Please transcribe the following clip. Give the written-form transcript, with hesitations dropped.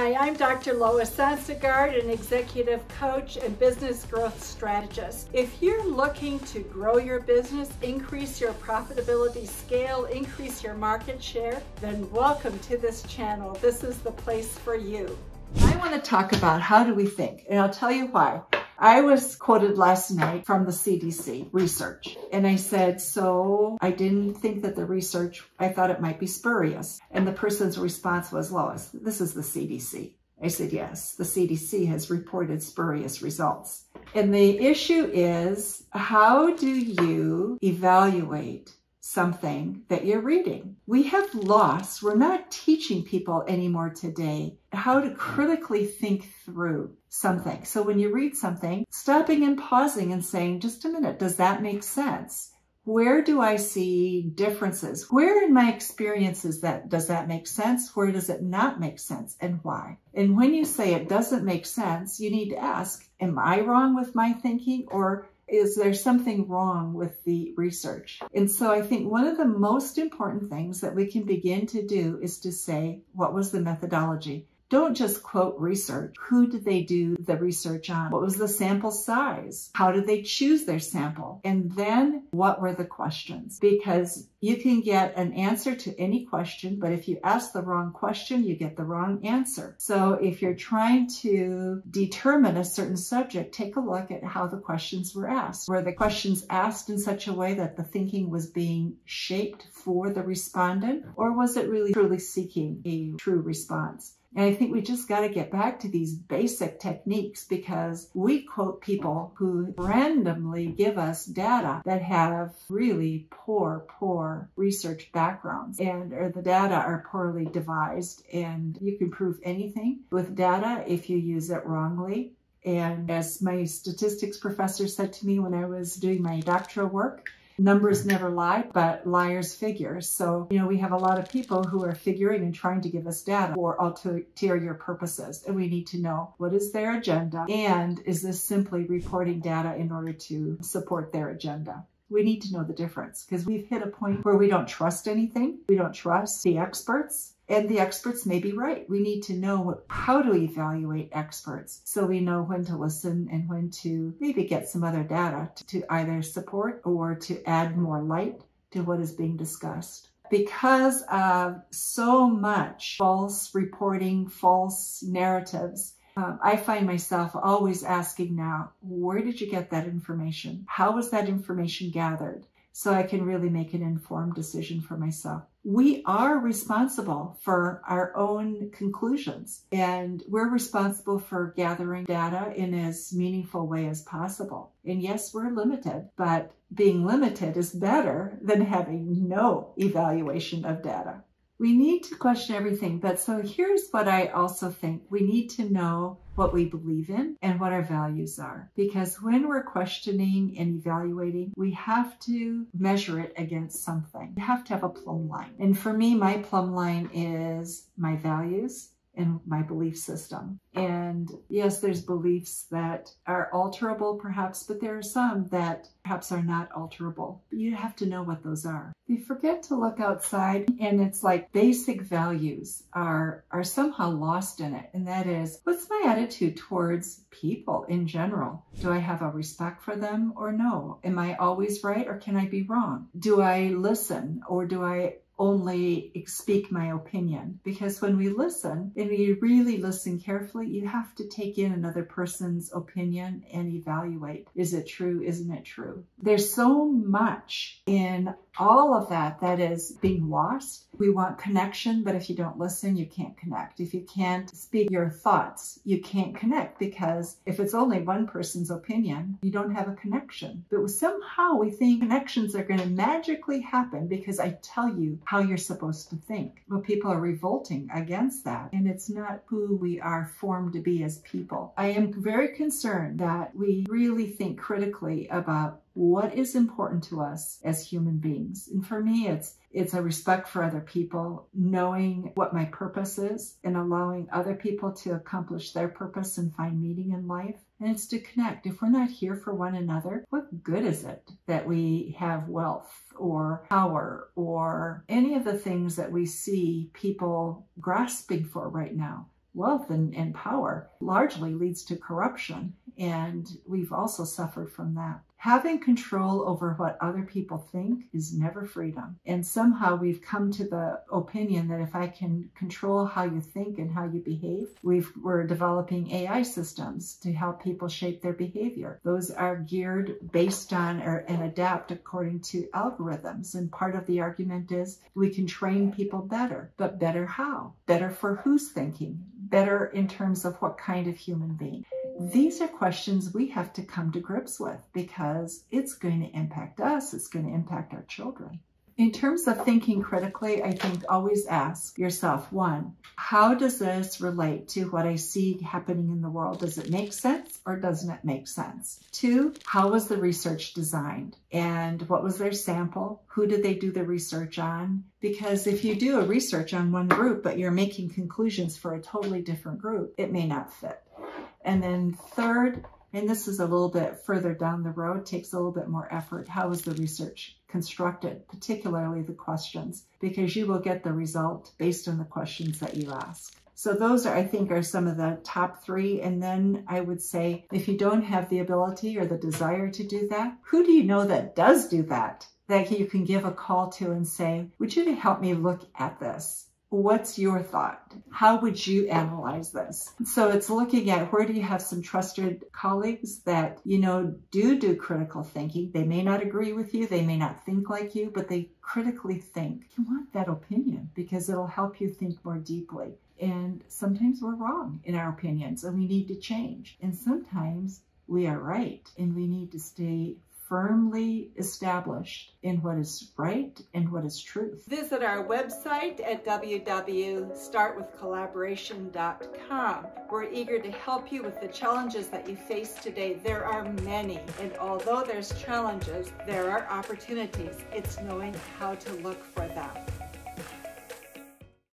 Hi, I'm Dr. Lois Sonstegard, an executive coach and business growth strategist. If you're looking to grow your business, increase your profitability scale, increase your market share, then welcome to this channel. This is the place for you. I want to talk about how do we think, and I'll tell you why. I was quoted last night from the CDC research, and I said, so I didn't think that the research, I thought it might be spurious. And the person's response was, Lois, this is the CDC. I said, yes, the CDC has reported spurious results. And the issue is, how do you evaluate something that you're reading? We have lost, we're not teaching people anymore today how to critically think through something. So when you read something, stopping and pausing and saying, just a minute, does that make sense? Where do I see differences? Where in my experiences does that make sense? Where does it not make sense, and why? And when you say it doesn't make sense, you need to ask, am I wrong with my thinking, or is there something wrong with the research? And so I think one of the most important things that we can begin to do is to say, what was the methodology? Don't just quote research. Who did they do the research on? What was the sample size? How did they choose their sample? And then what were the questions? Because you can get an answer to any question, but if you ask the wrong question, you get the wrong answer. So if you're trying to determine a certain subject, take a look at how the questions were asked. Were the questions asked in such a way that the thinking was being shaped for the respondent, or was it really truly seeking a true response? And I think we just got to get back to these basic techniques, because we quote people who randomly give us data that have really poor research backgrounds, or the data are poorly devised, and you can prove anything with data if you use it wrongly. And as my statistics professor said to me when I was doing my doctoral work, numbers never lie, but liars figure. So, we have a lot of people who are figuring and trying to give us data for ulterior purposes. And we need to know, what is their agenda? And is this simply reporting data in order to support their agenda? We need to know the difference, because we've hit a point where we don't trust anything. We don't trust the experts. And the experts may be right. We need to know how to evaluate experts, so we know when to listen and when to maybe get some other data to either support or to add more light to what is being discussed. Because of so much false reporting, false narratives, I find myself always asking now, where did you get that information? How was that information gathered? So I can really make an informed decision for myself. We are responsible for our own conclusions, and we're responsible for gathering data in as meaningful way as possible. And yes, we're limited, but being limited is better than having no evaluation of data. We need to question everything, but so here's what I also think. We need to know what we believe in and what our values are. Because when we're questioning and evaluating, we have to measure it against something. We have to have a plumb line. And for me, my plumb line is my values and my belief system. And yes, there's beliefs that are alterable perhaps, but there are some that perhaps are not alterable. You have to know what those are. We forget to look outside, and it's like basic values are somehow lost in it. And that is, what's my attitude towards people in general? Do I have a respect for them or no? Am I always right, or can I be wrong? Do I listen, or do I only speak my opinion? Because when we listen, and we really listen carefully, you have to take in another person's opinion and evaluate. Is it true? Isn't it true? There's so much in all of that is being lost. We want connection, but if you don't listen, you can't connect. If you can't speak your thoughts, you can't connect, because if it's only one person's opinion, you don't have a connection. But somehow we think connections are going to magically happen because I tell you how you're supposed to think. Well, people are revolting against that, and it's not who we are formed to be as people. I am very concerned that we really think critically about what is important to us as human beings. And for me, it's a respect for other people, knowing what my purpose is, and allowing other people to accomplish their purpose and find meaning in life. And it's to connect. If we're not here for one another, what good is it that we have wealth or power or any of the things that we see people grasping for right now? wealth and power largely leads to corruption. And we've also suffered from that. Having control over what other people think is never freedom. And somehow we've come to the opinion that if I can control how you think and how you behave, we're developing AI systems to help people shape their behavior. Those are geared based on and adapt according to algorithms. And part of the argument is we can train people better. But better how? Better for who's thinking? Better in terms of what kind of human being? These are questions we have to come to grips with because it's going to impact us. It's going to impact our children. In terms of thinking critically, I think always ask yourself, one, how does this relate to what I see happening in the world? Does it make sense or doesn't it make sense? Two, how was the research designed? And what was their sample? Who did they do the research on? Because if you do a research on one group, but you're making conclusions for a totally different group, it may not fit. And then third, and this is a little bit further down the road, takes a little bit more effort. How is the research constructed, particularly the questions? Because you will get the result based on the questions that you ask. So those are, I think, are some of the top three. And then I would say, if you don't have the ability or the desire to do that, who do you know that does do that? That you can give a call to and say, would you help me look at this? What's your thought? How would you analyze this? So it's looking at where do you have some trusted colleagues that, do critical thinking. They may not agree with you. They may not think like you, but they critically think. You want that opinion because it'll help you think more deeply. And sometimes we're wrong in our opinions and we need to change. And sometimes we are right and we need to stay firmly established in what is right and what is truth. Visit our website at www.startwithcollaboration.com. We're eager to help you with the challenges that you face today. There are many, and although there's challenges, there are opportunities. It's knowing how to look for them.